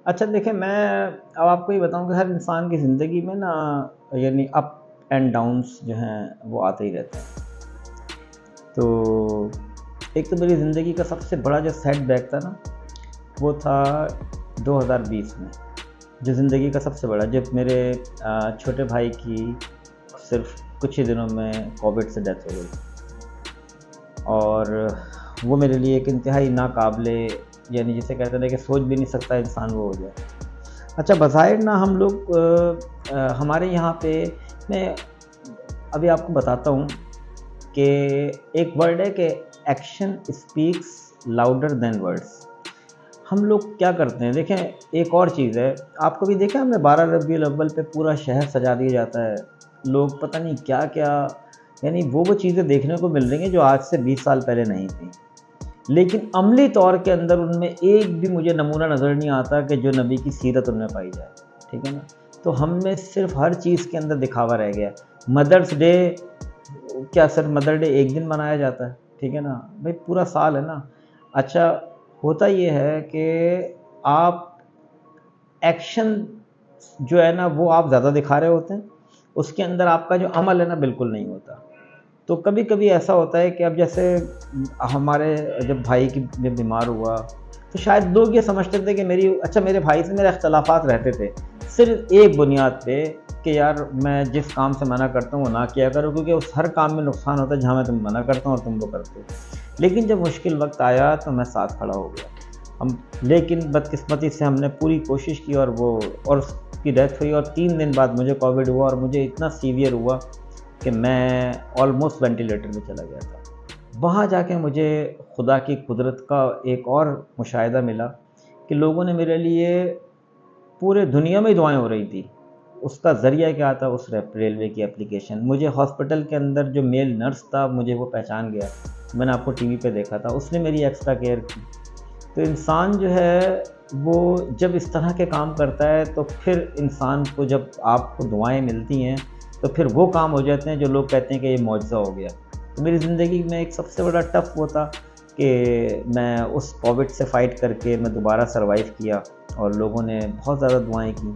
اچھا دیکھیں، میں اب آپ کو یہ بتاؤں کہ ہر انسان کی زندگی میں نا یعنی اپ اینڈ ڈاؤنس جو ہیں وہ آتے ہی رہتے ہیں. تو ایک تو میری زندگی کا سب سے بڑا جو سیٹ بیک تھا نا وہ تھا 2020 میں، جو زندگی کا سب سے بڑا، جب میرے چھوٹے بھائی کی صرف کچھ ہی دنوں میں کووڈ سے ڈیتھ ہو گئی. اور وہ میرے لیے ایک انتہائی ناقابل، یعنی جسے کہتے ہیں کہ سوچ بھی نہیں سکتا انسان وہ ہو جائے. اچھا بظاہر نا ہم لوگ ہمارے یہاں پہ، میں ابھی آپ کو بتاتا ہوں کہ ایک ورڈ ہے کہ action speaks louder than words. ہم لوگ کیا کرتے ہیں، دیکھیں ایک اور چیز ہے، آپ کو بھی دیکھا ہم نے 12 ربیع الاول پہ پورا شہر سجا دیا جاتا ہے، لوگ پتہ نہیں کیا کیا، یعنی وہ چیزیں دیکھنے کو مل رہی ہیں جو آج سے 20 سال پہلے نہیں تھیں. لیکن عملی طور کے اندر ان میں ایک بھی مجھے نمونہ نظر نہیں آتا کہ جو نبی کی سیرت ان میں پائی جائے. ٹھیک ہے نا؟ تو ہم میں صرف ہر چیز کے اندر دکھاوا رہ گیا. مدرس ڈے، کیا سر مدر ڈے ایک دن منایا جاتا ہے؟ ٹھیک ہے نا بھائی، پورا سال ہے نا. اچھا ہوتا یہ ہے کہ آپ ایکشن جو ہے نا وہ آپ زیادہ دکھا رہے ہوتے ہیں، اس کے اندر آپ کا جو عمل ہے نا بالکل نہیں ہوتا. تو کبھی کبھی ایسا ہوتا ہے کہ اب جیسے ہمارے جب بھائی کی بیمار ہوا تو شاید لوگ یہ سمجھتے تھے کہ میرے بھائی سے میرے اختلافات رہتے تھے صرف ایک بنیاد پہ کہ یار میں جس کام سے منع کرتا ہوں وہ نہ کیا کرو، کیونکہ اس ہر کام میں نقصان ہوتا ہے جہاں میں تم منع کرتا ہوں اور تم وہ کرتے ہو. لیکن جب مشکل وقت آیا تو میں ساتھ کھڑا ہو گیا. لیکن بدقسمتی سے ہم نے پوری کوشش کی اور اس کی ڈیتھ ہوئی، اور 3 دن بعد مجھے کووڈ ہوا اور مجھے اتنا سیویئر ہوا کہ میں آلموسٹ وینٹیلیٹر میں چلا گیا تھا. وہاں جا کے مجھے خدا کی قدرت کا ایک اور مشاہدہ ملا کہ لوگوں نے میرے لیے، پورے دنیا میں دعائیں ہو رہی تھی. اس کا ذریعہ کیا تھا؟ اس ریلوے کی اپلیکیشن. مجھے ہاسپٹل کے اندر جو میل نرس تھا مجھے وہ پہچان گیا، میں نے آپ کو ٹی وی پہ دیکھا تھا، اس نے میری ایکسٹرا کیئر کی. تو انسان جو ہے وہ جب اس طرح کے کام کرتا ہے تو پھر انسان کو، جب آپ کو دعائیں ملتی ہیں تو پھر وہ کام ہو جاتے ہیں جو لوگ کہتے ہیں کہ یہ معجزہ ہو گیا. تو میری زندگی میں ایک سب سے بڑا ٹف وہ تھا کہ میں اس کووڈ سے فائٹ کر کے میں دوبارہ سروائیو کیا، اور لوگوں نے بہت زیادہ دعائیں کی،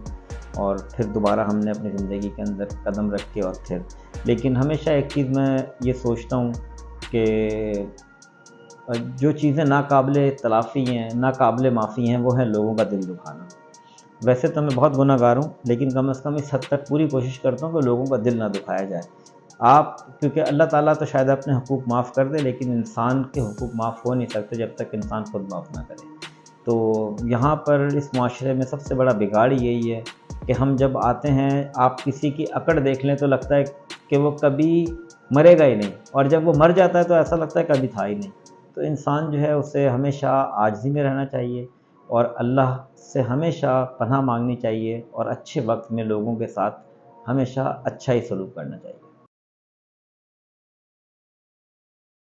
اور پھر دوبارہ ہم نے اپنی زندگی کے اندر قدم رکھ کے اور پھر. لیکن ہمیشہ ایک چیز میں یہ سوچتا ہوں کہ جو چیزیں ناقابل تلافی ہیں، ناقابل معافی ہیں، وہ ہیں لوگوں کا دل دکھانا. ویسے تو میں بہت گناہ گار ہوں، لیکن کم از کم اس حد تک پوری کوشش کرتا ہوں کہ لوگوں کا دل نہ دکھایا جائے. کیونکہ اللہ تعالیٰ تو شاید اپنے حقوق معاف کر دے، لیکن انسان کے حقوق معاف ہو نہیں سکتے جب تک انسان خود معاف نہ کرے. تو یہاں پر اس معاشرے میں سب سے بڑا بگاڑ یہی ہے کہ ہم جب آتے ہیں، آپ کسی کی اکڑ دیکھ لیں تو لگتا ہے کہ وہ کبھی مرے گا ہی نہیں، اور جب وہ مر جاتا ہے تو ایسا لگتا ہے کبھی تھا ہی نہیں. تو انسان جو ہے اسے ہمیشہ عاجزی میں رہنا چاہیے، اور اللہ سے ہمیشہ پناہ مانگنی چاہیے، اور اچھے وقت میں لوگوں کے ساتھ ہمیشہ اچھا ہی سلوک کرنا چاہیے.